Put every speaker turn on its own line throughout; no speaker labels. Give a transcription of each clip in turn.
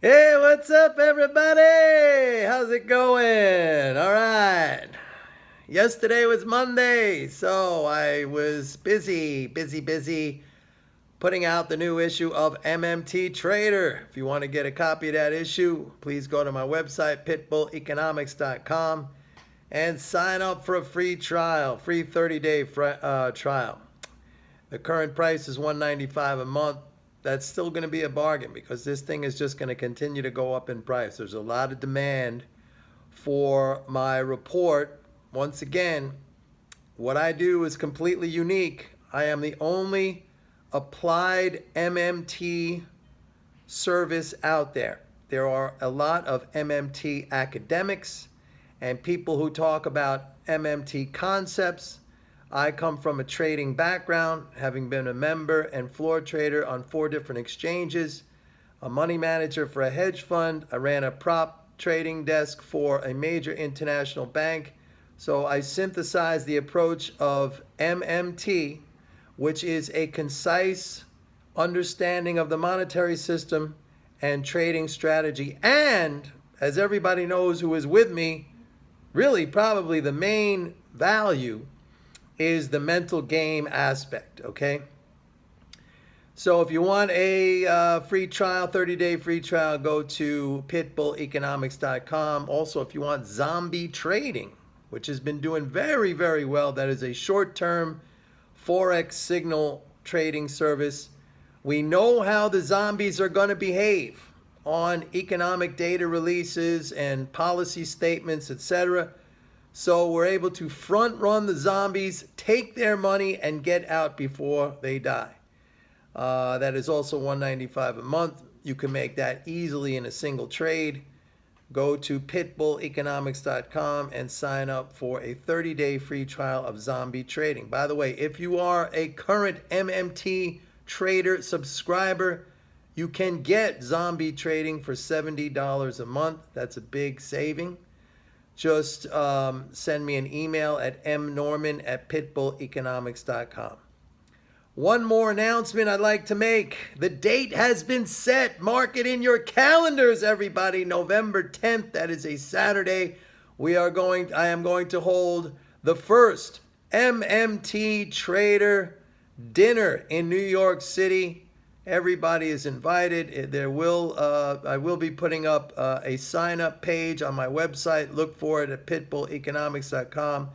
Hey, what's up, everybody? How's it going? All right. Yesterday was Monday, so I was busy putting out the new issue of MMT Trader. If you want to get a copy of that issue, please go to my website, pitbulleconomics.com, and sign up for a free trial, free 30-day trial. The current price is $195 a month. That's still going to be a bargain because this thing is just going to continue to go up in price. There's a lot of demand for my report. Once again, what I do is completely unique. I am the only applied MMT service out there. There are a lot of MMT academics and people who talk about MMT concepts. I come from a trading background, having been a member and floor trader on 4 different exchanges, a money manager for a hedge fund. I ran a prop trading desk for a major international bank. So I synthesized the approach of MMT, which is a concise understanding of the monetary system and trading strategy. And as everybody knows who is with me, really probably the main value is the mental game aspect, okay? So if you want a free trial, 30-day free trial, go to pitbulleconomics.com. Also, if you want zombie trading, which has been doing very, very well, that is a short-term Forex signal trading service. We know how the zombies are going to behave on economic data releases and policy statements, etc. So we're able to front run the zombies, take their money, and get out before they die. That is also $195 a month. You can make that easily in a single trade. Go to pitbulleconomics.com and sign up for a 30-day free trial of zombie trading. By the way, if you are a current MMT Trader subscriber, you can get zombie trading for $70 a month. That's a big saving. Just send me an email at mnorman@pitbulleconomics.com. One more announcement I'd like to make. The date has been set. Mark it in your calendars, everybody. November 10th, that is a Saturday. I am going to hold the first MMT Trader dinner in New York City. Everybody is invited. I will be putting up a sign-up page on my website. Look for it at pitbulleconomics.com.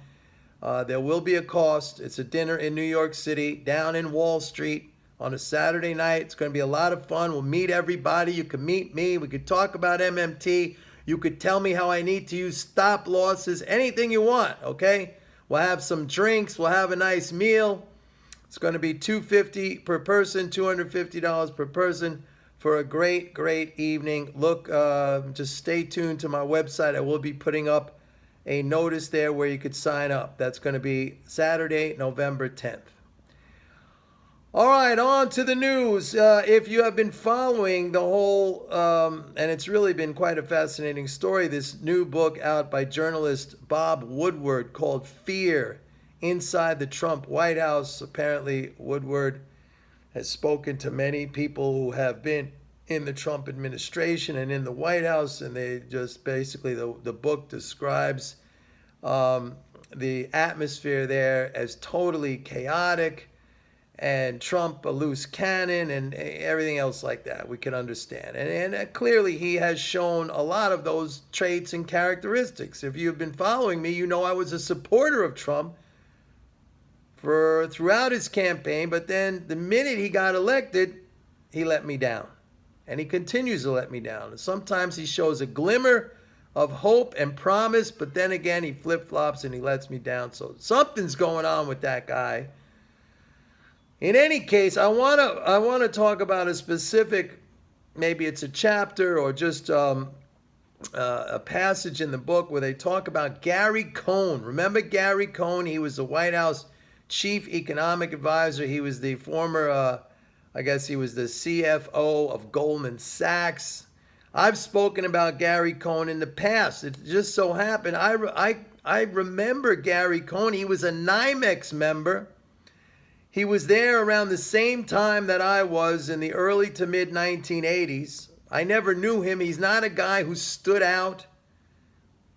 There will be a cost. It's a dinner in New York City, down in Wall Street on a Saturday night. It's going to be a lot of fun. We'll meet everybody. You can meet me. We could talk about MMT. You could tell me how I need to use stop losses, anything you want, okay? We'll have some drinks. We'll have a nice meal. It's going to be $250 per person, $250 per person for a great, great evening. Look, just stay tuned to my website. I will be putting up a notice there where you could sign up. That's going to be Saturday, November 10th. All right, on to the news. If you have been following the whole, and it's really been quite a fascinating story, this new book out by journalist Bob Woodward called Fear Inside the Trump White House. Apparently, Woodward has spoken to many people who have been in the Trump administration and in the White House, and they just basically, the book describes the atmosphere there as totally chaotic, and Trump a loose cannon, and everything else like that we can understand. And clearly he has shown a lot of those traits and characteristics. If you've been following me, you know I was a supporter of Trump throughout his campaign, but then the minute he got elected, he let me down. And he continues to let me down. And sometimes he shows a glimmer of hope and promise, but then again he flip-flops and he lets me down. So something's going on with that guy. In any case, I want to talk about a specific, maybe it's a chapter or just a passage in the book where they talk about Gary Cohn. Remember Gary Cohn? He was the White House chief economic advisor. He was the former, I guess he was the CFO of Goldman Sachs. I've spoken about Gary Cohn in the past. It just so happened, I remember Gary Cohn. He was a NYMEX member. He was there around the same time that I was in the early to mid 1980s. I never knew him. He's not a guy who stood out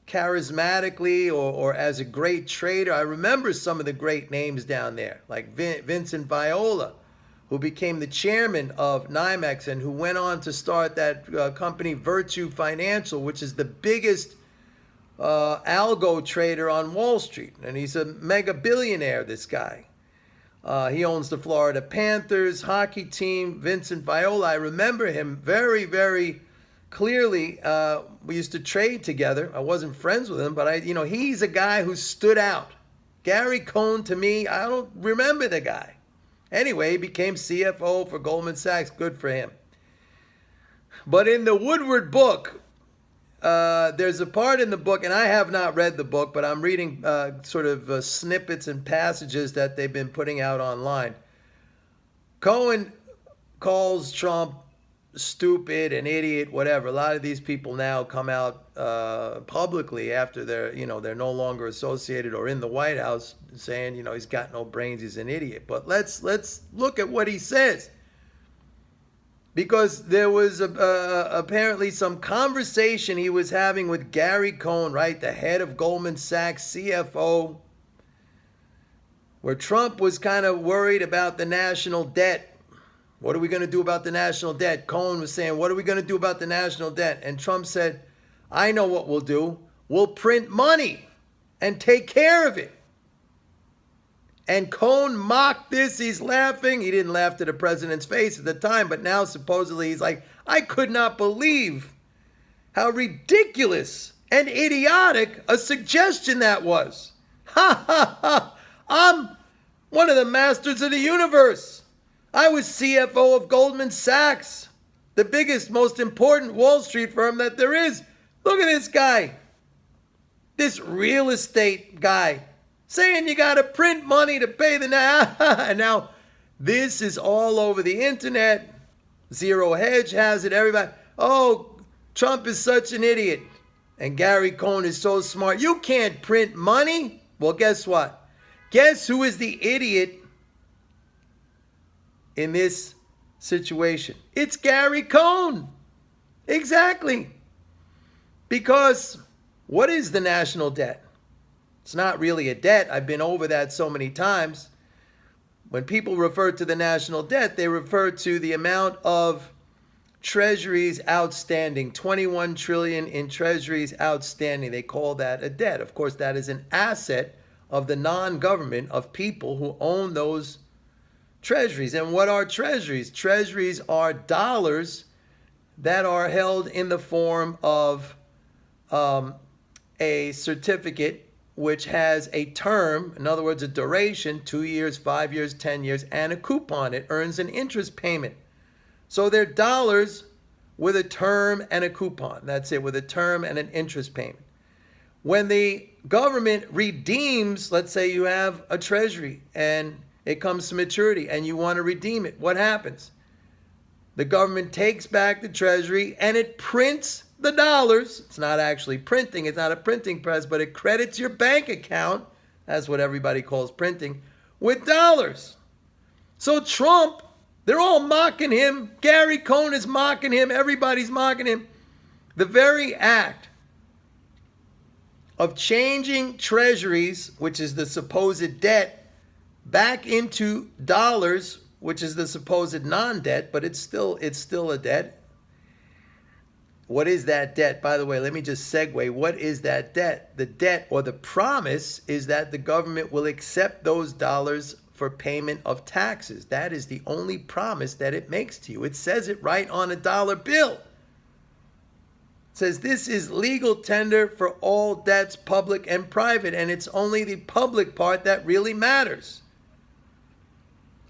charismatically or as a great trader. I remember some of the great names down there, like Vincent Viola, who became the chairman of NYMEX and who went on to start that company Virtue Financial, which is the biggest algo trader on Wall Street. And he's a mega billionaire, this guy. He owns the Florida Panthers hockey team. Vincent Viola, I remember him very, very clearly. We used to trade together. I wasn't friends with him, but he's a guy who stood out. Gary Cohn, to me, I don't remember the guy. Anyway, he became CFO for Goldman Sachs. Good for him. But in the Woodward book, there's a part in the book, and I have not read the book, but I'm reading snippets and passages that they've been putting out online. Cohen calls Trump stupid, an idiot, whatever. A lot of these people now come out publicly after they're no longer associated or in the White House saying, he's got no brains, he's an idiot. But let's look at what he says. Because there was apparently some conversation he was having with Gary Cohn, right, the head of Goldman Sachs, CFO, where Trump was kind of worried about the national debt. What are we going to do about the national debt? Cohn was saying, what are we going to do about the national debt? And Trump said, I know what we'll do. We'll print money and take care of it. And Cohn mocked this. He's laughing. He didn't laugh to the president's face at the time, but now supposedly he's like, I could not believe how ridiculous and idiotic a suggestion that was. Ha ha ha. I'm one of the masters of the universe. I was CFO of Goldman Sachs, the biggest, most important Wall Street firm that there is. Look at this guy, this real estate guy, saying you got to print money to pay the and now this is all over the internet. Zero Hedge has it. Everybody, oh, Trump is such an idiot. And Gary Cohn is so smart. You can't print money. Well, guess what? Guess who is the idiot in this situation? It's Gary Cohn. Exactly. Because what is the national debt? It's not really a debt. I've been over that so many times. When people refer to the national debt, they refer to the amount of treasuries outstanding, 21 trillion in treasuries outstanding. They call that a debt. Of course, that is an asset of the non-government, of people who own those treasuries. And what are treasuries? Treasuries are dollars that are held in the form of a certificate which has a term, in other words, a duration, 2 years, 5 years, 10 years, and a coupon. It earns an interest payment. So they're dollars with a term and a coupon. That's it, with a term and an interest payment. When the government redeems, let's say you have a treasury and it comes to maturity and you want to redeem it, what happens? The government takes back the treasury and it prints the dollars. It's not actually printing. It's not a printing press, but it credits your bank account. That's what everybody calls printing, with dollars. So Trump, they're all mocking him. Gary Cohn is mocking him. Everybody's mocking him. The very act of changing treasuries, which is the supposed debt, back into dollars, which is the supposed non-debt, but it's still a debt. What is that debt? By the way, let me just segue. What is that debt? The debt, or the promise, is that the government will accept those dollars for payment of taxes. That is the only promise that it makes to you. It says it right on a dollar bill. It says this is legal tender for all debts, public and private, and it's only the public part that really matters.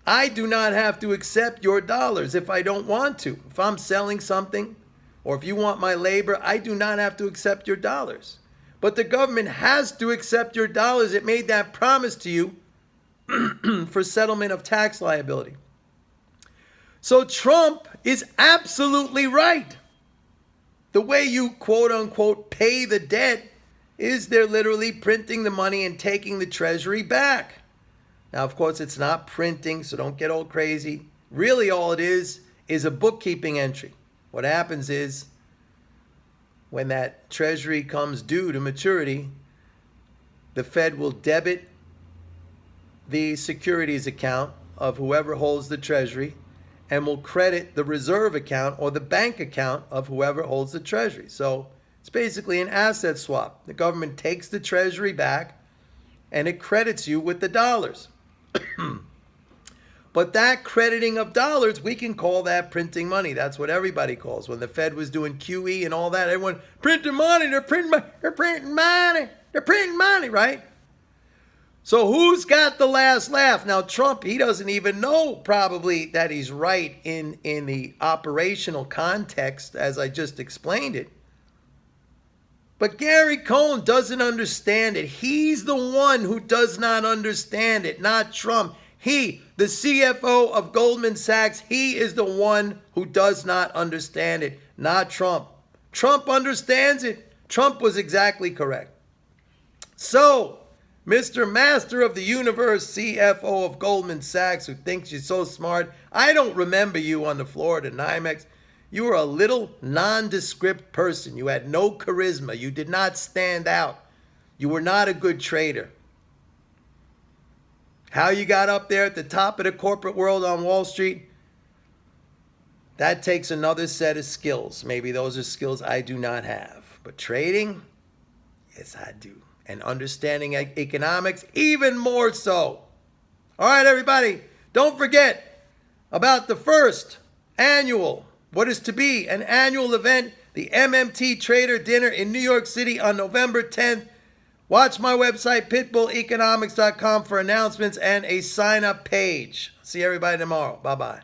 I do not have to accept your dollars if I don't want to. If I'm selling something, or if you want my labor, I do not have to accept your dollars. But the government has to accept your dollars. It made that promise to you for settlement of tax liability. So Trump is absolutely right. The way you, quote unquote, pay the debt is they're literally printing the money and taking the treasury back. Now, of course, it's not printing, so don't get all crazy. Really, all it is a bookkeeping entry. What happens is when that treasury comes due to maturity, the Fed will debit the securities account of whoever holds the treasury and will credit the reserve account or the bank account of whoever holds the treasury. So it's basically an asset swap. The government takes the treasury back and it credits you with the dollars. But that crediting of dollars, we can call that printing money. That's what everybody calls. When the Fed was doing QE and all that, everyone, printing money, they're printing money, right? So who's got the last laugh? Now, Trump, he doesn't even know probably that he's right in the operational context as I just explained it. But Gary Cohn doesn't understand it. He's the one who does not understand it, not Trump. He, the CFO of Goldman Sachs, he is the one who does not understand it, not Trump. Trump understands it. Trump was exactly correct. So, Mr. Master of the Universe, CFO of Goldman Sachs, who thinks you're so smart, I don't remember you on the floor at NYMEX. You were a little nondescript person. You had no charisma. You did not stand out. You were not a good trader. How you got up there at the top of the corporate world on Wall Street, that takes another set of skills. Maybe those are skills I do not have. But trading, yes, I do. And understanding economics, even more so. All right, everybody, don't forget about the first annual, what is to be an annual event, the MMT Trader Dinner in New York City on November 10th. Watch my website, pitbulleconomics.com, for announcements and a sign-up page. See everybody tomorrow. Bye-bye.